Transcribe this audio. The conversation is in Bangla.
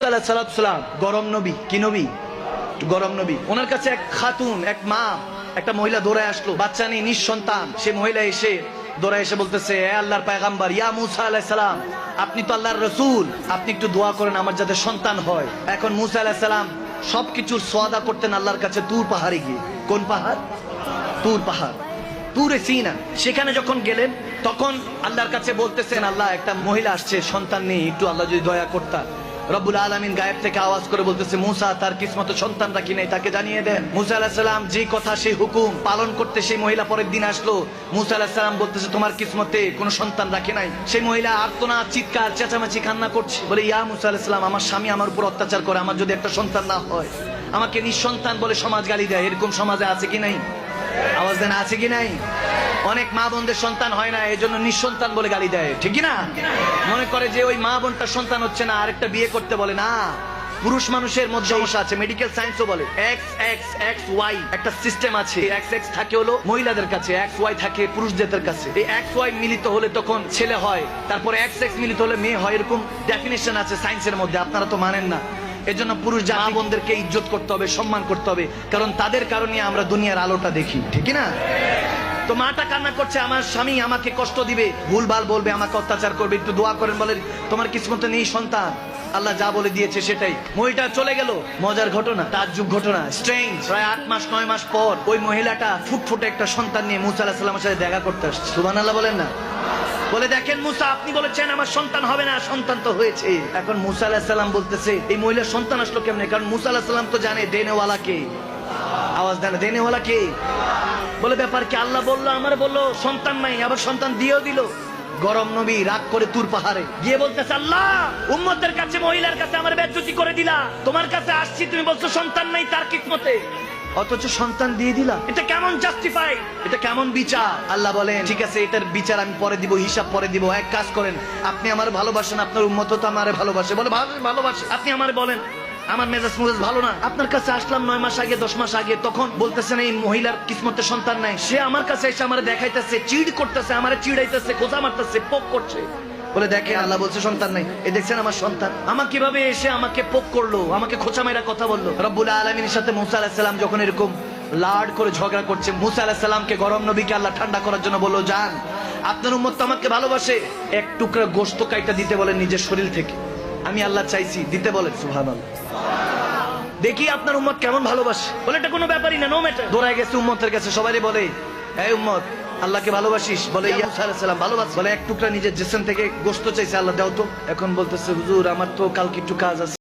গরম নবী, কি নবী? গরম নবী। ওনার কাছে এক খাতুন, এক মা, একটা মহিলা দৌড়ায় আসলো, বাচ্চা নেই, নিঃসন্তান। সে মহিলা এসে দৌড়ায় এসে বলতেছে, এ আল্লাহর পয়গম্বর, ইয়া মুসা আলাইহিস সালাম, আপনি তো আল্লাহর রাসূল, আপনি একটু দোয়া করেন আমার যাতে সন্তান হয়। এখন মুসা আলাইহিস সালাম সবকিছুর সোয়াদা করতেন আল্লাহর কাছে তুর পাহাড়ে গিয়ে। কোন পাহাড়? তুর পাহাড়, তুরে সিনা। সেখানে যখন গেলেন তখন আল্লাহর কাছে বলতেছেন, আল্লাহ একটা মহিলা আসছে, সন্তান নেই, একটু আল্লাহ যদি দয়া করতা। রব্বুল আলামিন গায়েব থেকে আওয়াজ করে বলতেছে, মুসা তার কিসমতে সন্তান রাখি নাই, তাকে জানিয়ে দেন। মুসা আলাইহিস সালাম যে কথা সেই হুকুম পালন করতে সেই মহিলা পরের দিন আসলো। মুসা আলাইহিস সালাম বলতেছে, তোমার কিসমতে কোনো সন্তান রাখি নাই। সেই মহিলা আর্তনাদ, চিৎকার, চেঁচামেচি, কান্না করছে, বলে, ইয়া মুসা আলাইহিস সালাম, আমার স্বামী আমার উপর অত্যাচার করে, আমার যদি একটা সন্তান না হয়, আমাকে নিঃসন্তান বলে সমাজ গালি দেয়। এরকম সমাজে আছে কি নাই? আওয়াজ দেন, আছে কি নাই? অনেক মা বোনদের সন্তান হয় না, এই জন্য নিঃসন্তান বলে গালি দেয়, ঠিক না? মনে করে যে ওই মা বোনটার সন্তান হচ্ছে না, আরেকটা বিয়ে করতে বলে। না, পুরুষ মানুষের মধ্যে সমস্যা আছে, মেডিকেল সায়েন্সও বলে এক্স এক্স এক্স ওয়াই একটা সিস্টেম আছে। এক্স এক্স থাকে হলো মহিলাদের কাছে, এক্স ওয়াই থাকে পুরুষদের কাছে। এই এক্স ওয়াই মিলিত হলে তখন ছেলে হয়, তারপরে এক্স এক্স মিলিত হলে মেয়ে হয়, এরকম ডেফিনেশন আছে সায়েন্সের মধ্যে, আপনারা তো মানেন না। এজন্য পুরুষ মা বোনদেরকে ইজ্জত করতে হবে, সম্মান করতে হবে, কারণ তাদের কারণে আমরা দুনিয়ার আলোটা দেখি, ঠিক না? তো মাটা কান্না করছে, আমার স্বামী আমাকে কষ্ট দিবে, ভুলভাল বলবে, আমাকে অত্যাচার করবে, একটু দোয়া করেন। বলে, তোমার কিসমতে নেই সন্তান, আল্লাহ যা বলে দিয়েছে সেটাই। মহিলাটা চলে গেল। মজার ঘটনা, তাজ্জুব ঘটনা, স্ট্রেঞ্জ। প্রায় 8 মাস 9 মাস পর ওই মহিলাটা ফুটফুটে একটা সন্তান নিয়ে মুসা আলাইহিস সালামের সাথে দেখা করতে আসছে। সুবহানাল্লাহ বলেন না? বলে, দেখেন মুসা, আপনি বলেছেন আমার সন্তান হবে না, সন্তান তো হয়েছে। এখন মুসা আলাইহিস সালাম বলতেছে, এই মহিলার সন্তান আসলো কেমনে? কারণ মুসা আলাইহিস সালাম তো জানে দেনেওয়ালা কে। আওয়াজ দেন, দেনেওয়ালা কে? বলে, ব্যাপার কি? আল্লাহ বললো, আমার বললো সন্তান নাই, আবার সন্তান দিয়েও দিল। গরম নবী রাগ করে তুর পাহাড়ে গিয়ে বলতেছে, আল্লাহ, উম্মতের কাছে, মহিলার কাছে আমার বেজ্জতি করে দিলা, তোমার কাছে আসছি, তুমি বলছো সন্তান নাই তার কিসমতে, অথচ সন্তান দিয়ে দিলা। এটা কেমন জাস্টিফাই? এটা কেমন বিচার? আল্লাহ বলেন, ঠিক আছে, এটার বিচার আমি পরে দিব, হিসাব পরে দিব। এক কাজ করেন, আপনি আমার ভালোবাসেন, আপনার উম্মত তো আমারে ভালোবাসে। বলে, ভালোবাসে, আপনি আমার বলেন, আমার মেজাজ মুজাজ ভালো না, আপনার কাছে আসলাম 9 মাস আগে, 10 মাস আগে, তখন বলতেছেন এই মহিলার কিসমতে সন্তান নাই। সে আমার কাছে এসে আমার দেখাইতেছে, চিড় করতেছে, আমার চিড়াইতেছে, খোঁজা মারতেছে, পোক করছে। বলে, দেখে আল্লাহ বলছে সন্তান নাই, এই দেখছেন আমার সন্তান, আমাকে কিভাবে এসে আমাকে পোক করলো, আমাকে খোঁচা মেরা কথা বললো। রব্বুল আলামিনের সাথে মুসা আলাইহিস সালাম যখন এরকম লাড করে ঝগড়া করছে, মুসা আলাইহিস সালামকে, গরম নবীকে আল্লাহ ঠান্ডা করার জন্য বললো, যান, আপনার উম্মত তো আমাকে ভালোবাসে, এক টুকরা গোশত কাইটা দিতে বলেন নিজের শরীর থেকে, আমি আল্লাহ চাইছি, দিতে বলেন। সুবহানাল্লাহ। দেখি আপনার উম্মত কেমন ভালোবাসে। বলে, এটা কোনো ব্যাপারই না, নো ম্যাটার। দৌড়ায় গেছে উম্মতের কাছে, সবাই বলে, এই উম্মত, আল্লাহকে ভালোবাসিস? বলে, ইয়া মুসা আলাইহিস সালাম ভালোবাসি। বলে, এক টুকরা নিজের জিসম থেকে গোশত চাইছে, আল্লাহ দাও তো। এখন বলতেছে, হুজুর, আমার তো কালকে একটু কাজ আছে।